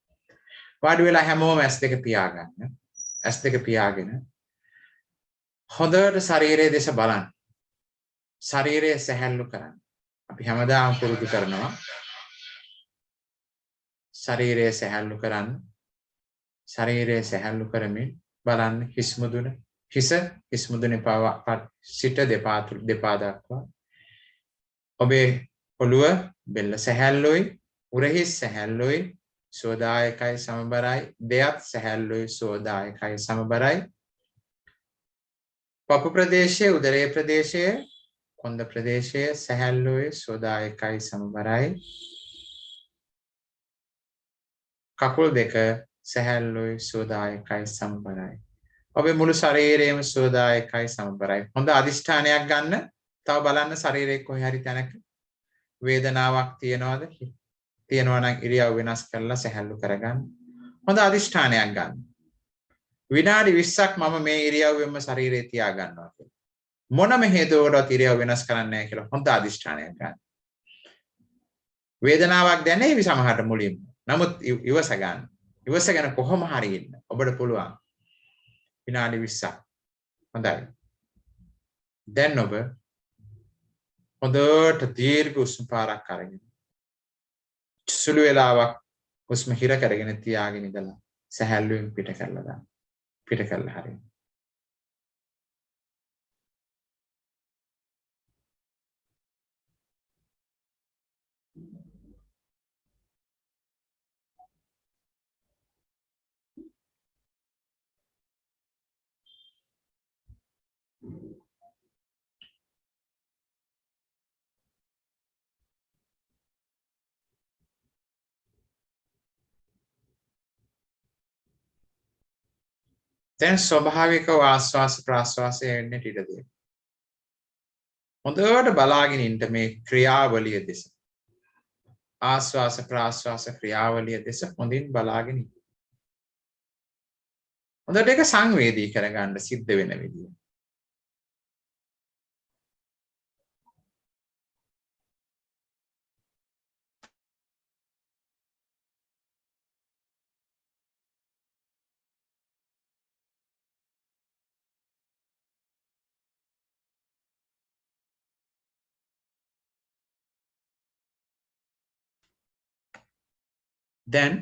වාඩි වෙලා හැමෝම S2 පියාගන්න. S2 පියාගෙන හොඳට ශරීරයේ දෙස බලන්න. ශරීරය සැහැල්ලු කරන්න. අපි හැමදාම පුරුදු කරනවා. ශරීරය සැහැල්ලු කරන්න. ශරීරය සැහැල්ලු කරමින් බලන්න හිස් මුදුන. හිස් මුදුනේ සිට දෙපා දක්වා. ඔබේ ඔළුව බෙල්ල සැහැල්ලුයි, උරහිස් සැහැල්ලුයි, සෝදායකයි සමබරයි, දෙයත් සැහැල්ලුයි, සෝදායකයි සමබරයි. පපු ප්‍රදේශයේ, උදරයේ ප්‍රදේශයේ, කොන්ද ප්‍රදේශයේ සැහැල්ලුයි, සෝදායකයි සමබරයි. කකුල් දෙක සැහැල්ලුයි, සෝදායකයි සමබරයි. ඔබේ මුළු ශරීරයම සෝදායකයි සමබරයි. හොඳ අදිෂ්ඨානයක් ගන්න. තව බලන්න ශරීරයේ කොහේ හරි තැනක වේදනාවක් තියනවද? තියනවා නම් ඉරියව් වෙනස් කරලා සැහැල්ලු කරගන්න. හොඳ අදිෂ්ඨානයක් ගන්න. විනාඩි 20ක් මම මේ ඉරියව්වෙම ශරීරය තියා ගන්නවා කියලා. මොනම හේතුවකටවත් ඉරියව් වෙනස් කරන්නේ නැහැ කියලා හොඳ අදිෂ්ඨානයක් ගන්න. වේදනාවක් දැනෙවි සමහරට මුලින්ම. නමුත් ඉවස ගන්න. ඉවසගෙන කොහොම හරි ඉන්න. ඔබට පුළුවන්. විනාඩි 20ක්. හොඳයි. දැන් ඔබ හොඳට දීර්ඝ හුස්ම පාරක් අරගෙන සුළු වේලාවක් හුස්ම හිර කරගෙන තියාගෙන ඉඳලා සැහැල්ලුවෙන් පිට කරලා දාන්න. පිට කරලා හරින්න. දැන් ස්වභාවිකව ආස්වාස ප්‍රාස්වාසය එන්නට ඉඩ දෙන්න. හොඳට බලාගෙන ඉන්න මේ ක්‍රියාවලිය දෙස. ආස්වාස ප්‍රාස්වාස ක්‍රියාවලිය දෙස හොඳින් බලාගෙන ඉන්න. හොඳට ඒක සංවේදී කරගන්න සිද්ධ වෙන විදිය. දැන්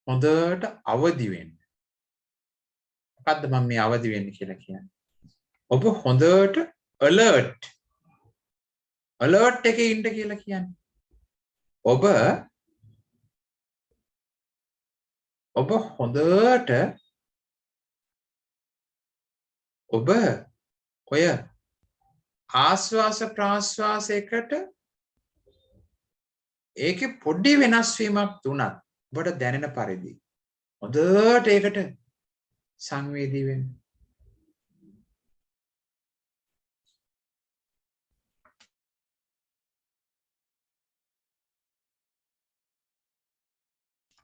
හොඳට අවදි වෙන්න. මොකද්ද මම මේ අවදි වෙන්න කියලා කියන්නේ? ඔබ හොඳට alert එකේ ඉන්න කියලා කියන්නේ. ඔබ හොඳට ඔබ ඔය ආස්වාස ප්‍රාස්වාසයකට ඒකේ පොඩි වෙනස් වීමක් තුනක් ඔබට දැනෙන පරිදි හොඳට ඒකට සංවේදී වෙන්න.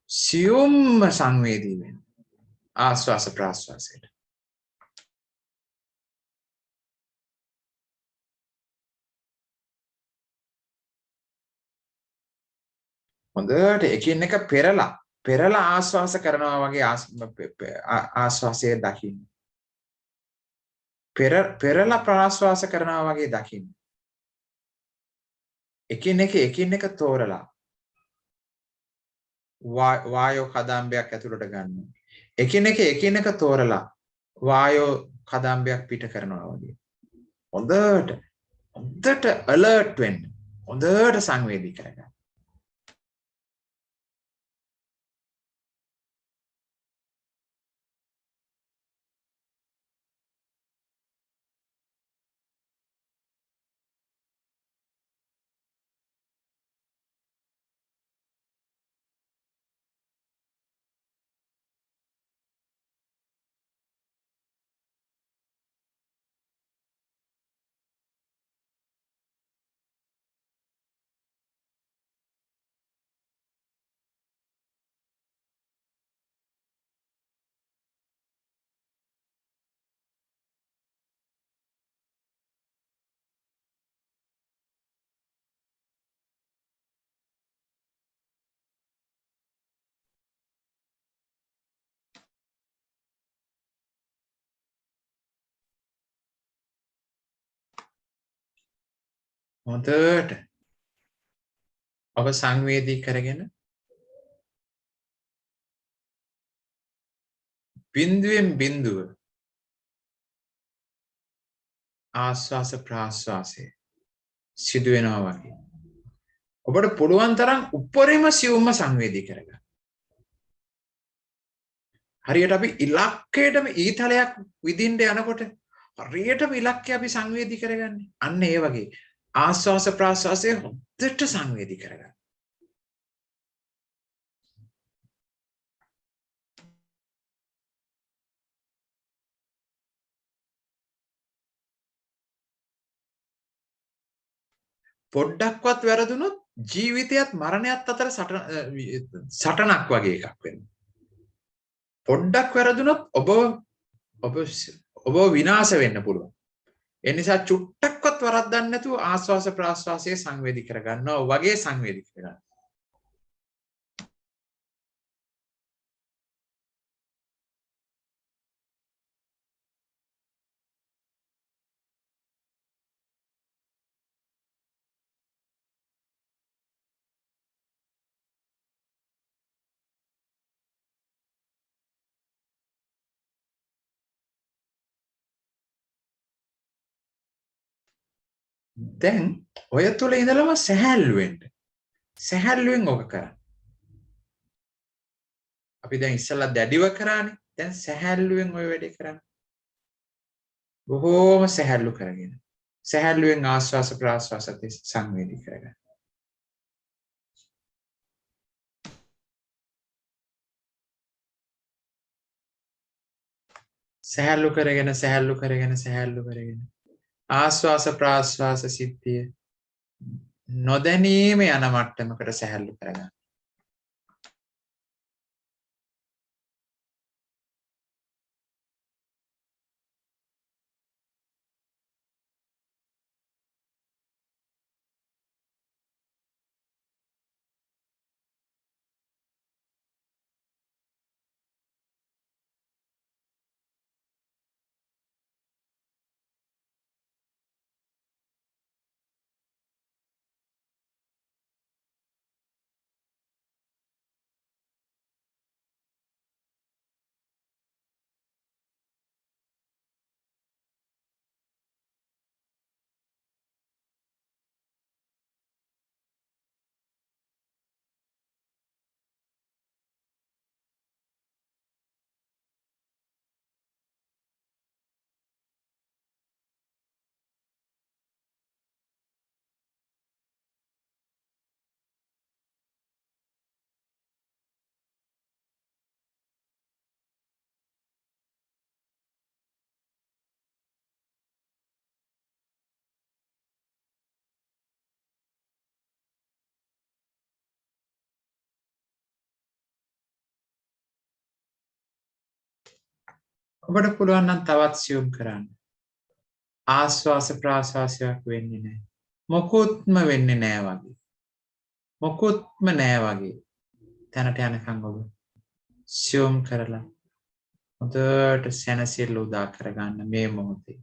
සියුම් සංවේදී වෙන්න. ආස්වාස ප්‍රාස්වාසයට. හොඳට එකින් එක පෙරලා ආස්වාස කරනවා වගේ ආස්වාසය දකින්න. පෙරලා ප්‍රාස්වාස කරනවා වගේ දකින්න. එකින් එක තෝරලා වායෝ කදම්බයක් ඇතුළට ගන්න. එකින් එක තෝරලා වායෝ කදම්බයක් පිට කරනවා වගේ. හොඳට alert වෙන්න. හොඳට සංවේදී කරගන්න. හොඳට ඔබ සංවේදී කරගෙන බිඳුවෙන් බිඳුව ආස්වාස ප්‍රාස්වාසයේ සිදු වෙනවා වගේ ඔබට පුළුවන් තරම් උඩරිම සියුම්ම සංවේදී කරගන්න. හරියට අපි ඉලක්කයටම ඊතලයක් විදින්න යනකොට හරියටම ඉලක්කය අපි සංවේදී කරගන්නේ. අන්න ඒ වගේ ආස්වාස ප්‍රාස්වාසයේ හොඳට සංවේදී කරගන්න. පොඩ්ඩක්වත් වැරදුනොත් ජීවිතයත් මරණයත් අතර සටනක් වගේ එකක් වෙනවා. පොඩ්ඩක් වැරදුනොත් ඔබ විනාශ වෙන්න පුළුවන්. ඒ නිසා චුට්ටක්වත් වරද්දන්න නැතුව ආස්වාස ප්‍රාස්වාසයේ සංවේදී කරගන්නවා වගේ සංවේදී කරගන්න. දැන් ඔය තුල ඉඳලම සැහැල්ලු වෙන්න. සැහැල්ලුවෙන් ඔක කරන්න. අපි දැන් ඉස්සෙල්ලා දැඩිව කරානේ. දැන් සැහැල්ලුවෙන් ඔය වැඩේ කරන්න. බොහෝම සැහැල්ලු කරගෙන. සැහැල්ලුවෙන් ආස්වාස ප්‍රාස්වාසත් සංවේදී කරගන්න. සැහැල්ලු කරගෙන ආස්වාස ප්‍රාස්වාස සිද්ධිය නොදැනීම යන මට්ටමකට සැහැල්ලු කරගන්න. ඔබට පුළුවන් නම් තවත් සියුම් කරන්න. ආස්වාස ප්‍රාස්වාසයක් වෙන්නේ නැහැ. මොකුත්ම වෙන්නේ නැහැ වගේ. මොකුත්ම නැහැ වගේ. තැනට යනකම් ඔබ සියුම් කරලා හොඳට සැනසෙල්ල උදා කරගන්න මේ මොහොතේ.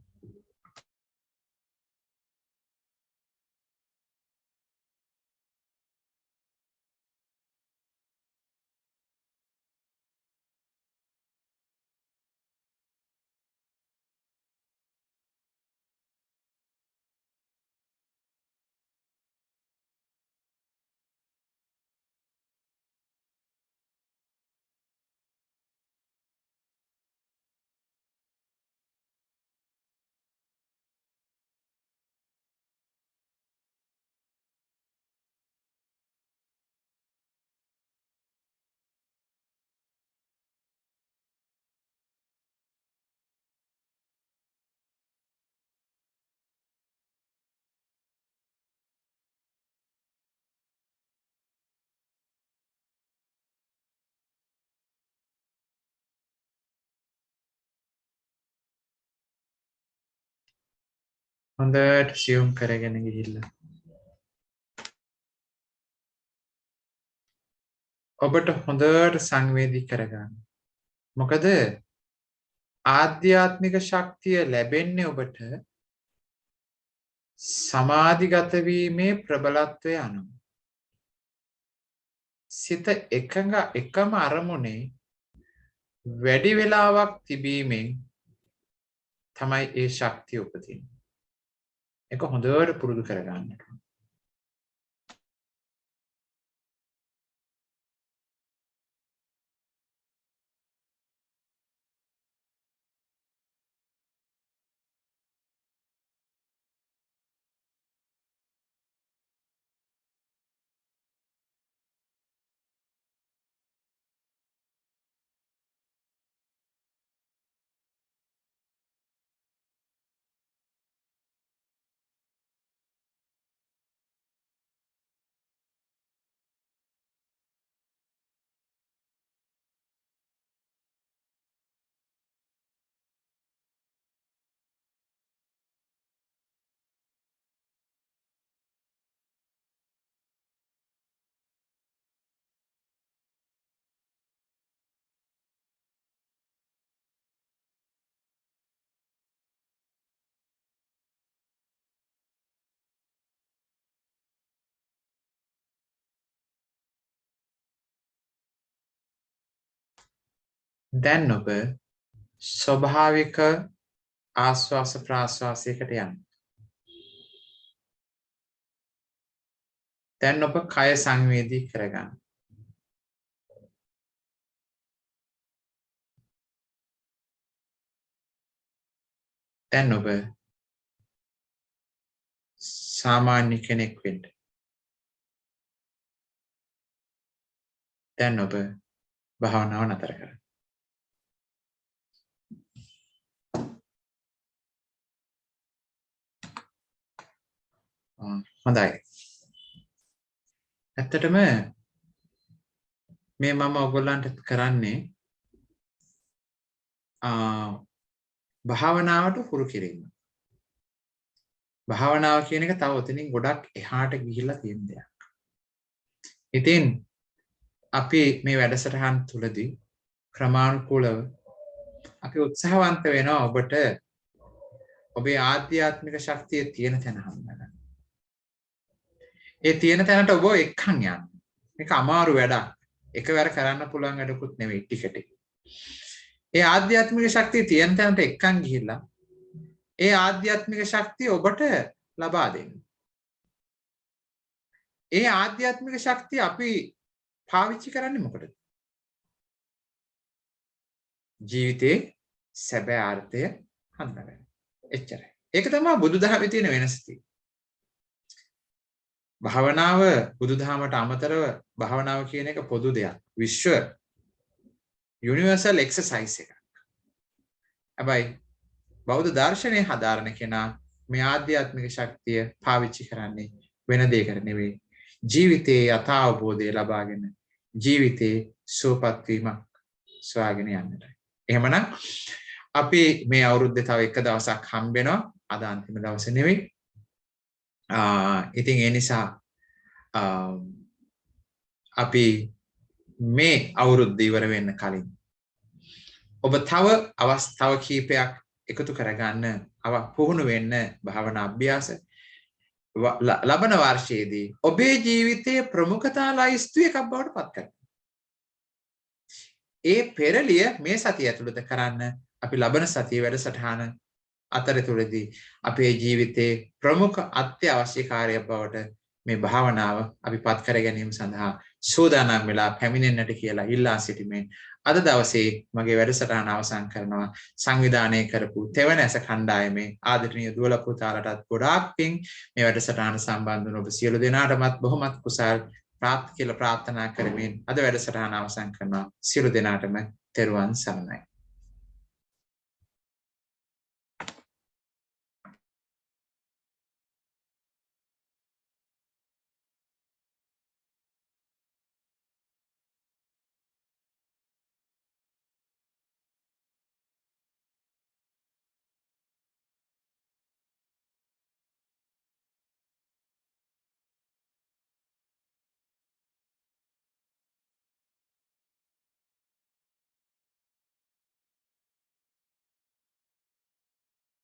හොඳට සියුම් කරගෙන ගිහිල්ලා ඔබට හොඳට සංවේදී කරගන්න. මොකද ආධ්‍යාත්මික ශක්තිය ලැබෙන්නේ ඔබට සමාධිගත වීමේ ප්‍රබලත්වය අනුව සිත එකම අරමුණේ වැඩි වෙලාවක් තිබීමෙන් තමයි ඒ ශක්තිය උපදින්නේ. ඒක හොඳට පුරුදු කරගන්න. දැන් ඔබ ස්වභාවික ආස්වාස ප්‍රාස්වාසයකට යන්න. දැන් ඔබ කය සංවේදී කරගන්න. දැන් ඔබ සාමාන්‍ය කෙනෙක් වෙන්න. දැන් ඔබ භාවනාව නතර කරන්න. හොඳයි. ඇත්තටම මේ මම ඔයගොල්ලන්ට කරන්නේ භාවනාවට හුරු කිරීම. භාවනාව කියන එක තව ඔතනින් ගොඩක් එහාට ගිහිල්ලා තියෙන දෙයක්. ඉතින් අපි මේ වැඩසටහන් තුලදී ක්‍රමානුකූලව අපි උත්සාහවන්ත වෙනවා ඔබට ඔබේ ආධ්‍යාත්මික ශක්තිය තියෙන තැන හම්බගන්න. ඒ තියෙන තැනට ඔබ එක්කන් යන්න. මේක අමාරු වැඩක්. එකවර කරන්න පුළුවන් වැඩකුත් නෙවෙයි ටික ටික. ඒ ආධ්‍යාත්මික ශක්තිය තියෙන තැනට එක්කන් ගිහිල්ලා ඒ ආධ්‍යාත්මික ශක්තිය ඔබට ලබා දෙන්න. ඒ ආධ්‍යාත්මික ශක්තිය අපි පාවිච්චි කරන්නේ මොකටද? ජීවිතේ සැබෑ අර්ථය හඳුනගන්න. එච්චරයි. ඒක තමයි බුදුදහමේ තියෙන වෙනස තියෙන්නේ. භාවනාව බුදුදහමට අමතරව භාවනාව කියන එක පොදු දෙයක්. විශ්ව යුනිවර්සල් එක්සර්සයිස් එකක්. හැබැයි බෞද්ධ දර්ශනයේ හදාරන කෙනා මේ ආධ්‍යාත්මික ශක්තිය පාවිච්චි කරන්නේ වෙන දෙයකට නෙවෙයි. ජීවිතයේ යථාබෝධය ලබාගෙන ජීවිතේ සුවපත් වීමක් සොයාගෙන යන්නටයි. එහෙමනම් අපි මේ අවුරුද්දේ තව එක දවසක් හම්බ වෙනවා. අද අන්තිම දවසේ නෙවෙයි. ඉතින් ඒ නිසා අපි මේ අවුරුද්ද ඉවර වෙන්න කලින් ඔබ තව අවස්ථාව කීපයක් එකතු කරගන්න පුහුණු වෙන්න භාවනා අභ්‍යාස ලබන වර්ෂයේදී ඔබේ ජීවිතයේ ප්‍රමුඛතා ලයිස්තු එකක් බවට පත් කරගන්න. ඒ පෙරලිය මේ සතිය ඇතුළත කරන්න අපි ලබන සතියේ වැඩසටහන අතරතුරදී අපේ ජීවිතයේ ප්‍රමුඛ අත්‍යවශ්‍ය කාර්යයක් බවට මේ භාවනාව අපි පත් කර ගැනීම සඳහා සූදානම් වෙලා පැමිණෙන්නට කියලා ඉල්ලා සිටිමින් අද දවසේ මගේ වැඩසටහන අවසන් කරනවා. සංවිධානය කරපු තෙවනැස කණ්ඩායමේ ආදරණීය දුවල පුතාලටත් ගොඩාක් පිං මේ වැඩසටහන සම්බන්ධ වුණ ඔබ සියලු දෙනාටමත් බොහොමත් කුසල් ප්‍රාර්ථනා කරමින් අද වැඩසටහන අවසන් කරනවා. සියලු දෙනාටම තෙරුවන් සරණයි.